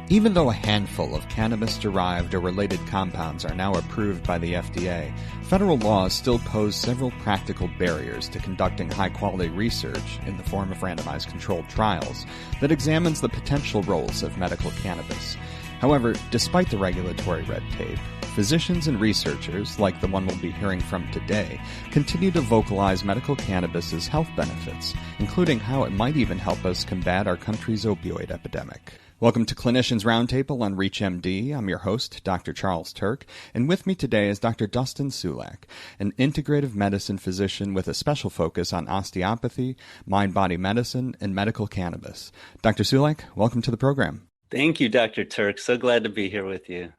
Even though a handful of cannabis-derived or related compounds are now approved by the FDA, federal laws still pose several practical barriers to conducting high-quality research in the form of randomized controlled trials that examines the potential roles of medical cannabis. However, despite the regulatory red tape, physicians and researchers, like the one we'll be hearing from today, continue to vocalize medical cannabis's health benefits, including how it might even help us combat our country's opioid epidemic. Welcome to Clinicians Roundtable on ReachMD. I'm your host, Dr. Charles Turck, and with me today is Dr. Dustin Sulak, an integrative medicine physician with a special focus on osteopathy, mind-body medicine, and medical cannabis. Dr. Sulak, welcome to the program. Thank you, Dr. Turck. So glad to be here with you.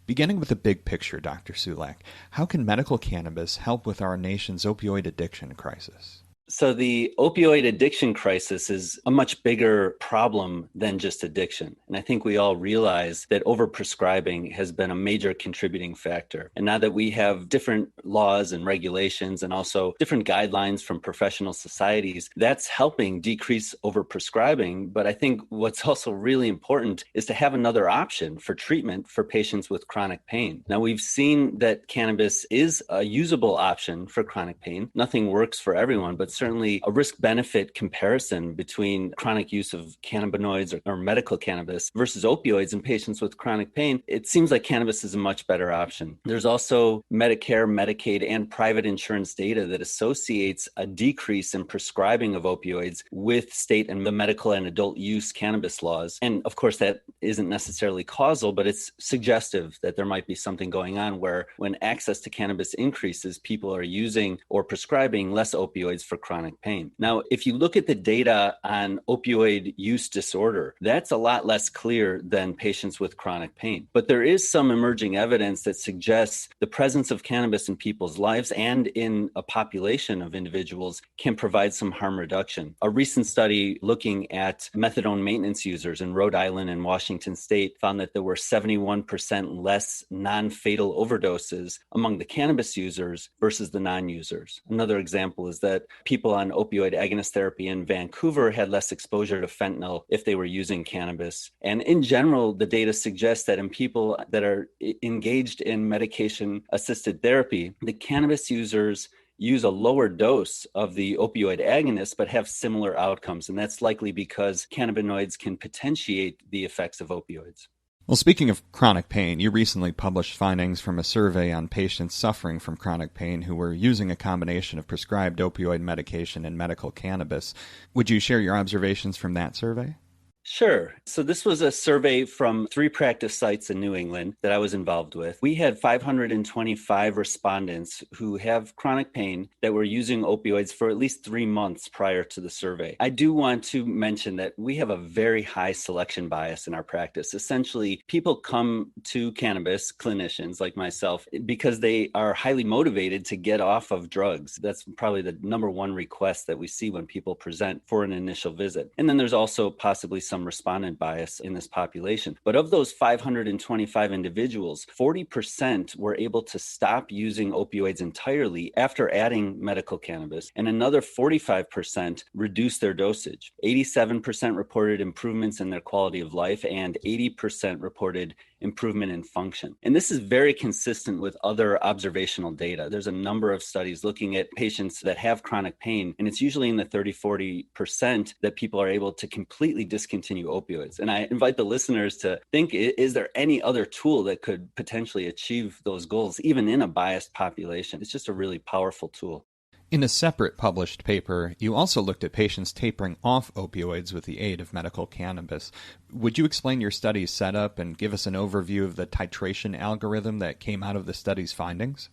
Beginning with the big picture, Dr. Sulak, how can medical cannabis help with our nation's opioid addiction crisis? So the opioid addiction crisis is a much bigger problem than just addiction. And I think we all realize that overprescribing has been a major contributing factor. And now that we have different laws and regulations and also different guidelines from professional societies, that's helping decrease overprescribing. But I think what's also really important is to have another option for treatment for patients with chronic pain. Now, we've seen that cannabis is a usable option for chronic pain. Nothing works for everyone, but certainly a risk-benefit comparison between chronic use of cannabinoids or medical cannabis versus opioids in patients with chronic pain, it seems like cannabis is a much better option. There's also Medicare, Medicaid, and private insurance data that associates a decrease in prescribing of opioids with state and the medical and adult use cannabis laws. And of course, that isn't necessarily causal, but it's suggestive that there might be something going on where when access to cannabis increases, people are using or prescribing less opioids for chronic pain. Now, if you look at the data on opioid use disorder, that's a lot less clear than patients with chronic pain. But there is some emerging evidence that suggests the presence of cannabis in people's lives and in a population of individuals can provide some harm reduction. A recent study looking at methadone maintenance users in Rhode Island and Washington State found that there were 71% less non-fatal overdoses among the cannabis users versus the non-users. Another example is that people on opioid agonist therapy in Vancouver had less exposure to fentanyl if they were using cannabis. And in general, the data suggests that in people that are engaged in medication-assisted therapy, the cannabis users use a lower dose of the opioid agonist, but have similar outcomes. And that's likely because cannabinoids can potentiate the effects of opioids. Well, speaking of chronic pain, you recently published findings from a survey on patients suffering from chronic pain who were using a combination of prescribed opioid medication and medical cannabis. Would you share your observations from that survey? Sure. So this was a survey from 3 practice sites in New England that I was involved with. We had 525 respondents who have chronic pain that were using opioids for at least 3 months prior to the survey. I do want to mention that we have a very high selection bias in our practice. Essentially, people come to cannabis, clinicians like myself, because they are highly motivated to get off of drugs. That's probably the number one request that we see when people present for an initial visit. And then there's also possibly some respondent bias in this population. But of those 525 individuals, 40% were able to stop using opioids entirely after adding medical cannabis, and another 45% reduced their dosage. 87% reported improvements in their quality of life, and 80% reported improvement in function. And this is very consistent with other observational data. There's a number of studies looking at patients that have chronic pain, and it's usually in the 30-40% that people are able to completely discontinue opioids. And I invite the listeners to think, is there any other tool that could potentially achieve those goals, even in a biased population? It's just a really powerful tool. In a separate published paper, you also looked at patients tapering off opioids with the aid of medical cannabis. Would you explain your study's setup and give us an overview of the titration algorithm that came out of the study's findings?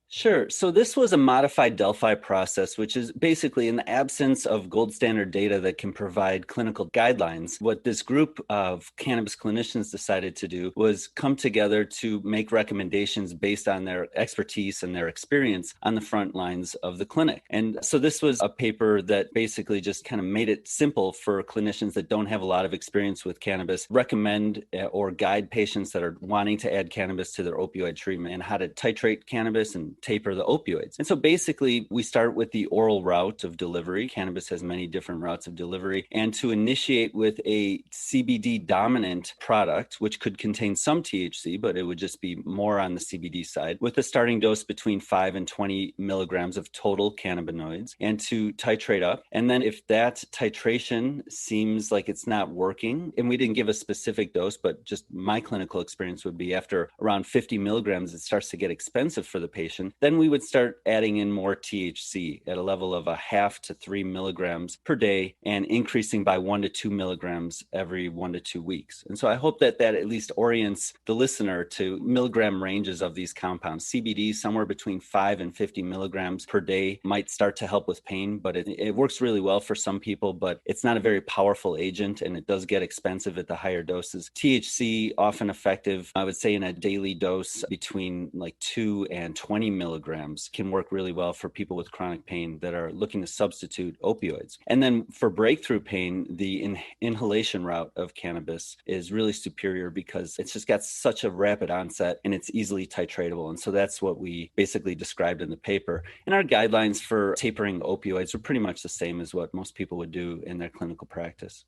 Sure. So this was a modified Delphi process, which is basically in the absence of gold standard data that can provide clinical guidelines. What this group of cannabis clinicians decided to do was come together to make recommendations based on their expertise and their experience on the front lines of the clinic. And so this was a paper that basically just kind of made it simple for clinicians that don't have a lot of experience with cannabis, recommend or guide patients that are wanting to add cannabis to their opioid treatment and how to titrate cannabis and taper the opioids. And so basically, we start with the oral route of delivery. Cannabis has many different routes of delivery. And to initiate with a CBD dominant product, which could contain some THC, but it would just be more on the CBD side, with a starting dose between 5 and 20 milligrams of total cannabinoids, and to titrate up. And then if that titration seems like it's not working, and we didn't give a specific dose, but just my clinical experience would be after around 50 milligrams, it starts to get expensive for the patient, then we would start adding in more THC at a level of 0.5 to 3 milligrams per day and increasing by 1 to 2 milligrams every 1 to 2 weeks. And so I hope that at least orients the listener to milligram ranges of these compounds. CBD somewhere between 5 and 50 milligrams per day might start to help with pain, but it works really well for some people, but it's not a very powerful agent, and it does get expensive at the higher doses. THC, often effective, I would say in a daily dose between like 2 and 20 milligrams, can work really well for people with chronic pain that are looking to substitute opioids. And then for breakthrough pain, the inhalation route of cannabis is really superior because it's just got such a rapid onset and it's easily titratable. And so that's what we basically described in the paper. And our guidelines for tapering opioids are pretty much the same as what most people would do in their clinical practice.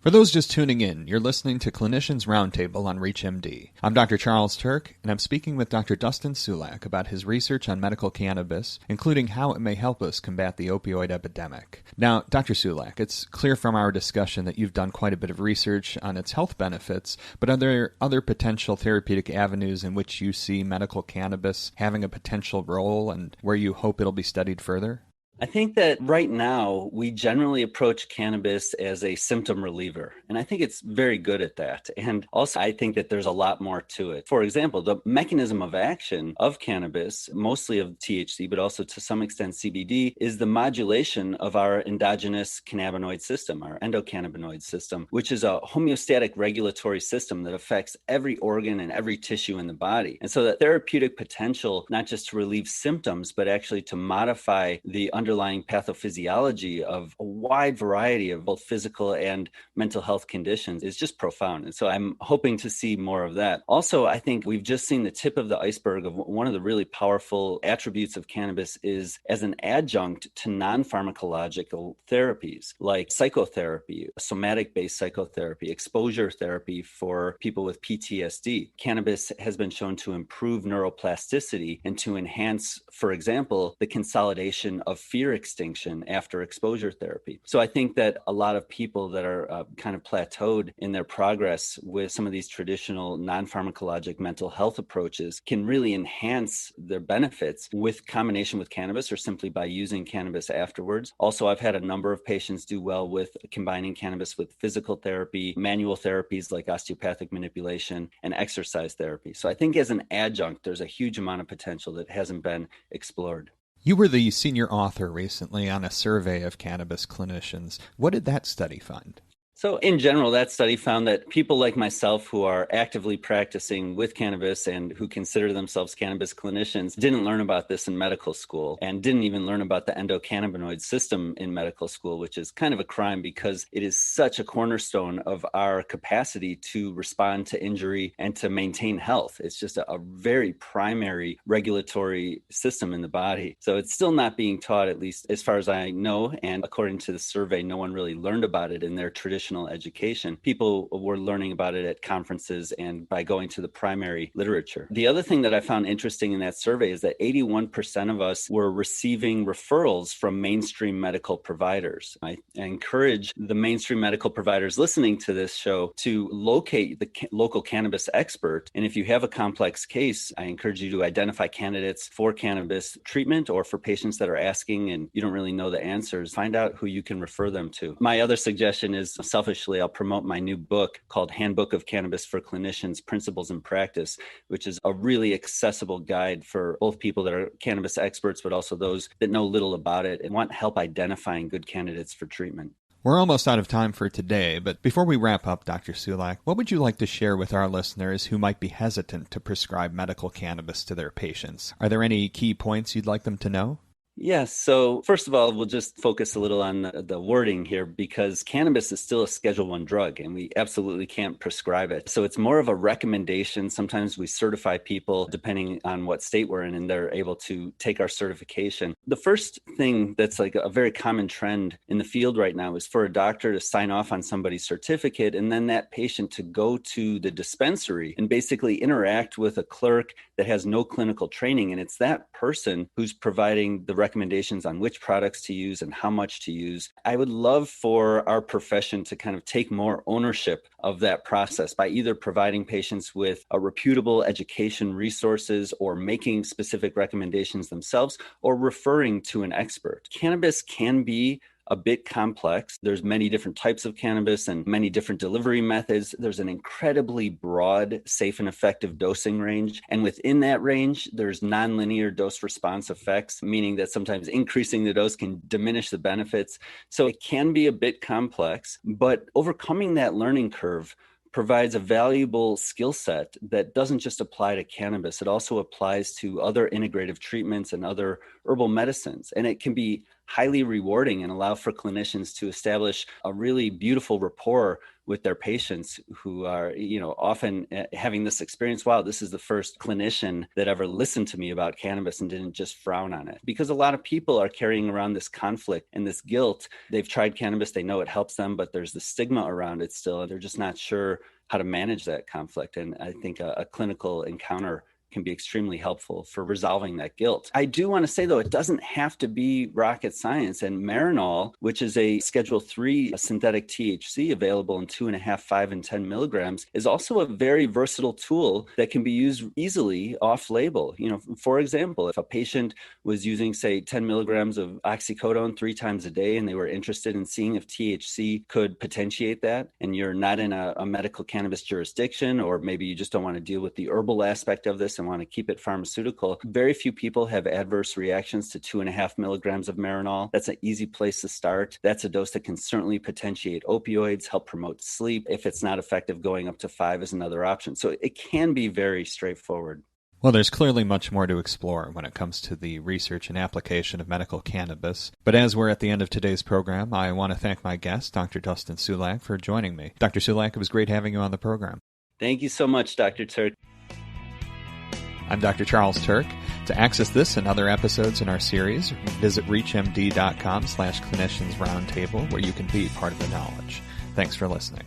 For those just tuning in, you're listening to Clinicians Roundtable on ReachMD. I'm Dr. Charles Turck, and I'm speaking with Dr. Dustin Sulak about his research on medical cannabis, including how it may help us combat the opioid epidemic. Now, Dr. Sulak, it's clear from our discussion that you've done quite a bit of research on its health benefits, but are there other potential therapeutic avenues in which you see medical cannabis having a potential role and where you hope it'll be studied further? I think that right now we generally approach cannabis as a symptom reliever, and I think it's very good at that. And also I think that there's a lot more to it. For example, the mechanism of action of cannabis, mostly of THC, but also to some extent CBD, is the modulation of our endogenous cannabinoid system, our endocannabinoid system, which is a homeostatic regulatory system that affects every organ and every tissue in the body. And so the therapeutic potential, not just to relieve symptoms, but actually to modify the underlying pathophysiology of a wide variety of both physical and mental health conditions, is just profound. And so I'm hoping to see more of that. Also, I think we've just seen the tip of the iceberg of one of the really powerful attributes of cannabis is as an adjunct to non-pharmacological therapies like psychotherapy, somatic-based psychotherapy, exposure therapy for people with PTSD. Cannabis has been shown to improve neuroplasticity and to enhance, for example, the consolidation of fear extinction after exposure therapy. So I think that a lot of people that are kind of plateaued in their progress with some of these traditional non-pharmacologic mental health approaches can really enhance their benefits with combination with cannabis or simply by using cannabis afterwards. Also, I've had a number of patients do well with combining cannabis with physical therapy, manual therapies like osteopathic manipulation, and exercise therapy. So I think as an adjunct, there's a huge amount of potential that hasn't been explored. You were the senior author recently on a survey of cannabis clinicians. What did that study find? So in general, that study found that people like myself who are actively practicing with cannabis and who consider themselves cannabis clinicians didn't learn about this in medical school and didn't even learn about the endocannabinoid system in medical school, which is kind of a crime because it is such a cornerstone of our capacity to respond to injury and to maintain health. It's just a very primary regulatory system in the body. So it's still not being taught, at least as far as I know. And according to the survey, no one really learned about it in their traditional education. People were learning about it at conferences and by going to the primary literature. The other thing that I found interesting in that survey is that 81% of us were receiving referrals from mainstream medical providers. I encourage the mainstream medical providers listening to this show to locate the local cannabis expert. And if you have a complex case, I encourage you to identify candidates for cannabis treatment or for patients that are asking and you don't really know the answers. Find out who you can refer them to. My other suggestion is selfishly, I'll promote my new book called Handbook of Cannabis for Clinicians, Principles and Practice, which is a really accessible guide for both people that are cannabis experts, but also those that know little about it and want help identifying good candidates for treatment. We're almost out of time for today, but before we wrap up, Dr. Sulak, what would you like to share with our listeners who might be hesitant to prescribe medical cannabis to their patients? Are there any key points you'd like them to know? Yes. So first of all, we'll just focus a little on the wording here, because cannabis is still a Schedule I drug and we absolutely can't prescribe it. So it's more of a recommendation. Sometimes we certify people depending on what state we're in, and they're able to take our certification. The first thing that's like a very common trend in the field right now is for a doctor to sign off on somebody's certificate and then that patient to go to the dispensary and basically interact with a clerk that has no clinical training. And it's that person who's providing the recommendations on which products to use and how much to use. I would love for our profession to kind of take more ownership of that process by either providing patients with a reputable education resources or making specific recommendations themselves or referring to an expert. Cannabis can be a bit complex. There's many different types of cannabis and many different delivery methods. There's an incredibly broad, safe and effective dosing range. And within that range, there's nonlinear dose response effects, meaning that sometimes increasing the dose can diminish the benefits. So it can be a bit complex, but overcoming that learning curve provides a valuable skill set that doesn't just apply to cannabis. It also applies to other integrative treatments and other herbal medicines. And it can be highly rewarding and allow for clinicians to establish a really beautiful rapport with their patients who are, often having this experience. Wow, this is the first clinician that ever listened to me about cannabis and didn't just frown on it. Because a lot of people are carrying around this conflict and this guilt. They've tried cannabis, they know it helps them, but there's the stigma around it still. They're just not sure how to manage that conflict. And I think a clinical encounter can be extremely helpful for resolving that guilt. I do want to say, though, it doesn't have to be rocket science. And Marinol, which is a Schedule III synthetic THC available in 2.5, 5, and 10 milligrams, is also a very versatile tool that can be used easily off-label. For example, if a patient was using, say, 10 milligrams of oxycodone 3 times a day, and they were interested in seeing if THC could potentiate that, and you're not in a medical cannabis jurisdiction, or maybe you just don't want to deal with the herbal aspect of this and want to keep it pharmaceutical, very few people have adverse reactions to 2.5 milligrams of Marinol. That's an easy place to start. That's a dose that can certainly potentiate opioids, help promote sleep. If it's not effective, going up to 5 is another option. So it can be very straightforward. Well, there's clearly much more to explore when it comes to the research and application of medical cannabis. But as we're at the end of today's program, I want to thank my guest, Dr. Dustin Sulak, for joining me. Dr. Sulak, it was great having you on the program. Thank you so much, Dr. Turck. I'm Dr. Charles Turck. To access this and other episodes in our series, visit reachmd.com/clinicians roundtable, where you can be part of the knowledge. Thanks for listening.